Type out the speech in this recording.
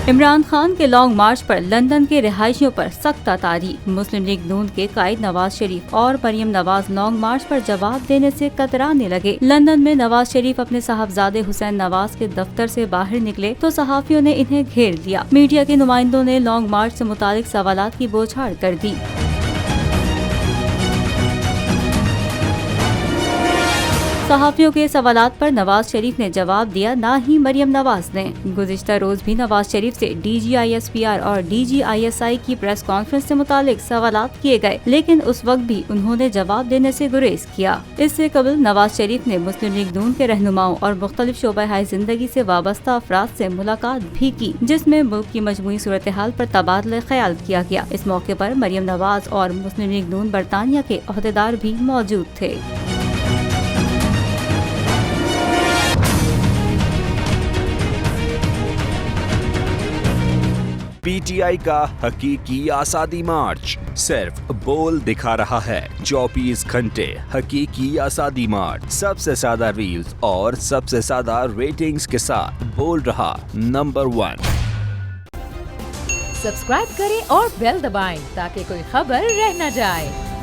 इमरान खान के लॉन्ग मार्च पर लंदन के रिहायशियों पर सख्त तारी। मुस्लिम लीग नून के कायद नवाज शरीफ और मरियम नवाज लॉन्ग मार्च पर जवाब देने से कतराने लगे। लंदन में नवाज शरीफ अपने साहबजादे हुसैन नवाज के दफ्तर से बाहर निकले तो सहाफियों ने इन्हें घेर लिया। मीडिया के नुमाइंदों ने लॉन्ग मार्च से मुतालिक सवालात की बौछार कर दी। सहाफियों के सवालात पर नवाज शरीफ ने जवाब दिया, ना ही मरियम नवाज ने। गुज़िश्ता रोज भी नवाज शरीफ से DGISPR और DGISI की प्रेस कॉन्फ्रेंस से मुतालिक सवालात किए गए, लेकिन उस वक्त भी उन्होंने जवाब देने से गुरेज किया। इससे कबल नवाज शरीफ ने मुस्लिम लीग नून के रहनुमाओं और मुख्तलिफ शोबे जिंदगी से वाबस्ता अफराद से मुलाकात भी की, जिसमें मुल्क की मजमूई सूरत हाल पर तबादला ख्याल किया गया। इस मौके पर मरियम नवाज और मुस्लिम लीग नून बरतानिया के अहदेदार भी मौजूद थे। PTI का हकीकी आज़ादी मार्च सिर्फ बोल दिखा रहा है। 24 घंटे हकीकी आज़ादी मार्च, सबसे ज्यादा रील्स और सबसे ज्यादा रेटिंग्स के साथ बोल रहा नंबर 1। सब्सक्राइब करें और बेल दबाएं ताकि कोई खबर रह न जाए।